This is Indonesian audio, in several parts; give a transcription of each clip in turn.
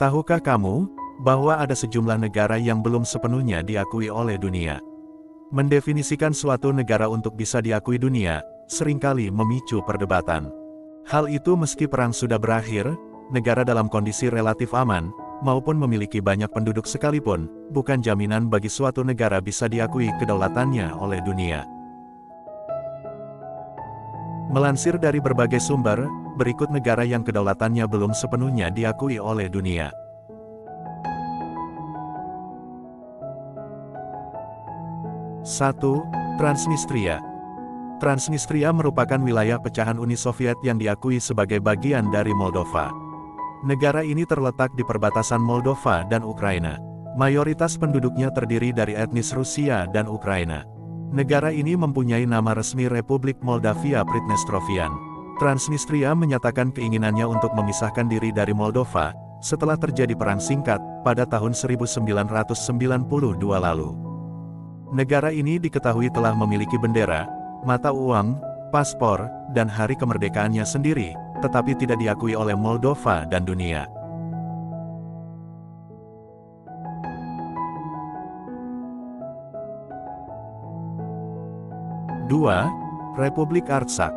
Tahukah kamu, bahwa ada sejumlah negara yang belum sepenuhnya diakui oleh dunia? Mendefinisikan suatu negara untuk bisa diakui dunia, seringkali memicu perdebatan. Hal itu meski perang sudah berakhir, negara dalam kondisi relatif aman, maupun memiliki banyak penduduk sekalipun, bukan jaminan bagi suatu negara bisa diakui kedaulatannya oleh dunia. Melansir dari berbagai sumber, berikut negara yang kedaulatannya belum sepenuhnya diakui oleh dunia. 1. Transnistria. Transnistria merupakan wilayah pecahan Uni Soviet yang diakui sebagai bagian dari Moldova. Negara ini terletak di perbatasan Moldova dan Ukraina. Mayoritas penduduknya terdiri dari etnis Rusia dan Ukraina. Negara ini mempunyai nama resmi Republik Moldavia Pridnestrovian. Transnistria menyatakan keinginannya untuk memisahkan diri dari Moldova, setelah terjadi perang singkat, pada tahun 1992 lalu. Negara ini diketahui telah memiliki bendera, mata uang, paspor, dan hari kemerdekaannya sendiri, tetapi tidak diakui oleh Moldova dan dunia. Dua, Republik Artsakh.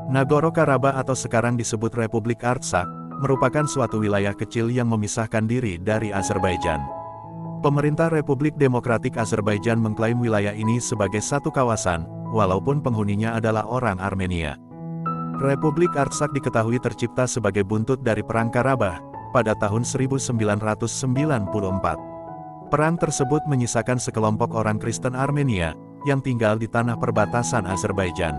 Nagorno-Karabakh atau sekarang disebut Republik Artsakh, merupakan suatu wilayah kecil yang memisahkan diri dari Azerbaijan. Pemerintah Republik Demokratik Azerbaijan mengklaim wilayah ini sebagai satu kawasan, walaupun penghuninya adalah orang Armenia. Republik Artsakh diketahui tercipta sebagai buntut dari Perang Karabakh, pada tahun 1994. Perang tersebut menyisakan sekelompok orang Kristen Armenia, yang tinggal di tanah perbatasan Azerbaijan.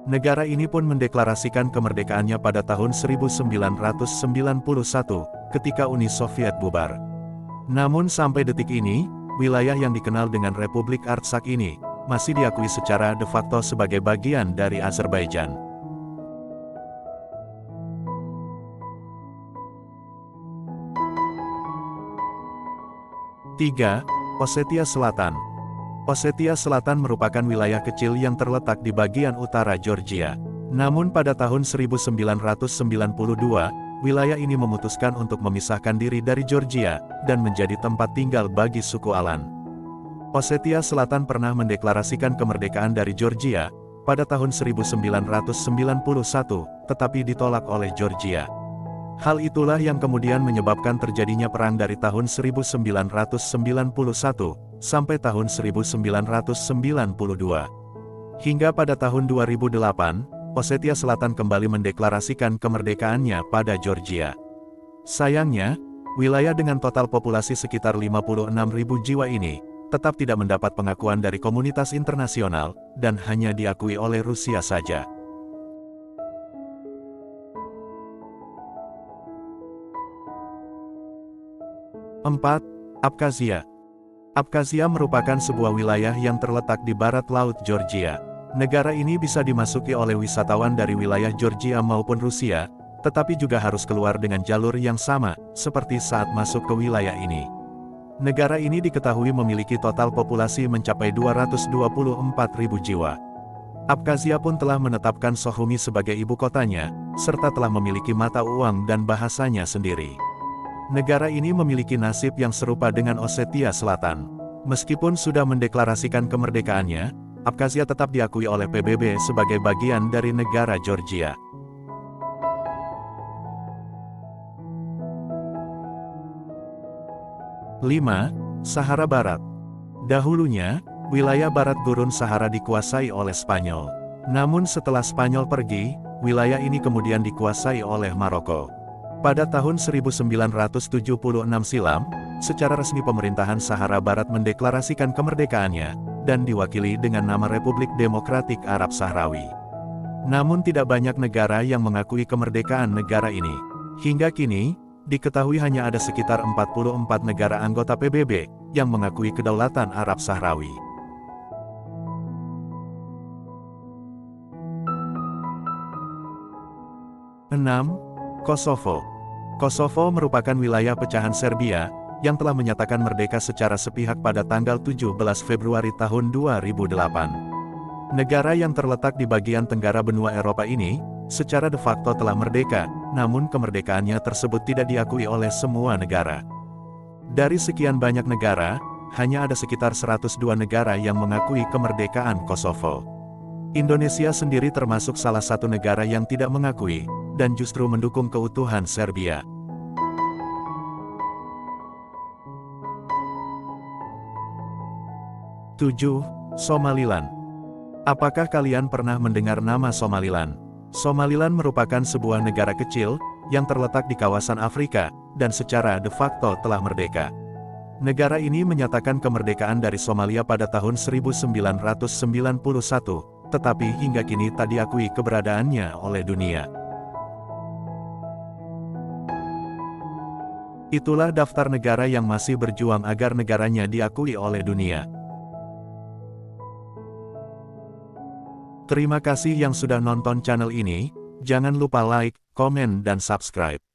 Negara ini pun mendeklarasikan kemerdekaannya pada tahun 1991, ketika Uni Soviet bubar. Namun sampai detik ini, wilayah yang dikenal dengan Republik Artsakh ini, masih diakui secara de facto sebagai bagian dari Azerbaijan. Tiga, Ossetia Selatan. Ossetia Selatan merupakan wilayah kecil yang terletak di bagian utara Georgia. Namun pada tahun 1992, wilayah ini memutuskan untuk memisahkan diri dari Georgia, dan menjadi tempat tinggal bagi suku Alan. Ossetia Selatan pernah mendeklarasikan kemerdekaan dari Georgia, pada tahun 1991, tetapi ditolak oleh Georgia. Hal itulah yang kemudian menyebabkan terjadinya perang dari tahun 1991, sampai tahun 1992. Hingga pada tahun 2008, Ossetia Selatan kembali mendeklarasikan kemerdekaannya pada Georgia. Sayangnya, wilayah dengan total populasi sekitar 56.000 jiwa ini, tetap tidak mendapat pengakuan dari komunitas internasional, dan hanya diakui oleh Rusia saja. Empat, Abkhazia. Abkhazia merupakan sebuah wilayah yang terletak di barat laut Georgia. Negara ini bisa dimasuki oleh wisatawan dari wilayah Georgia maupun Rusia, tetapi juga harus keluar dengan jalur yang sama, seperti saat masuk ke wilayah ini. Negara ini diketahui memiliki total populasi mencapai 224.000 jiwa. Abkhazia pun telah menetapkan Sukhumi sebagai ibu kotanya, serta telah memiliki mata uang dan bahasanya sendiri. Negara ini memiliki nasib yang serupa dengan Ossetia Selatan. Meskipun sudah mendeklarasikan kemerdekaannya, Abkhazia tetap diakui oleh PBB sebagai bagian dari negara Georgia. 5. Sahara Barat. Dahulunya, wilayah barat gurun Sahara dikuasai oleh Spanyol. Namun setelah Spanyol pergi, wilayah ini kemudian dikuasai oleh Maroko. Pada tahun 1976 silam, secara resmi pemerintahan Sahara Barat mendeklarasikan kemerdekaannya, dan diwakili dengan nama Republik Demokratik Arab Sahrawi. Namun tidak banyak negara yang mengakui kemerdekaan negara ini. Hingga kini, diketahui hanya ada sekitar 44 negara anggota PBB, yang mengakui kedaulatan Arab Sahrawi. 6. Kosovo. Kosovo merupakan wilayah pecahan Serbia, yang telah menyatakan merdeka secara sepihak pada tanggal 17 Februari tahun 2008. Negara yang terletak di bagian tenggara benua Eropa ini, secara de facto telah merdeka, namun kemerdekaannya tersebut tidak diakui oleh semua negara. Dari sekian banyak negara, hanya ada sekitar 102 negara yang mengakui kemerdekaan Kosovo. Indonesia sendiri termasuk salah satu negara yang tidak mengakui, dan justru mendukung keutuhan Serbia. 7. Somaliland. Apakah kalian pernah mendengar nama Somaliland? Somaliland merupakan sebuah negara kecil, yang terletak di kawasan Afrika, dan secara de facto telah merdeka. Negara ini menyatakan kemerdekaan dari Somalia pada tahun 1991, tetapi hingga kini tak diakui keberadaannya oleh dunia. Itulah daftar negara yang masih berjuang agar negaranya diakui oleh dunia. Terima kasih yang sudah nonton channel ini, jangan lupa like, komen dan subscribe.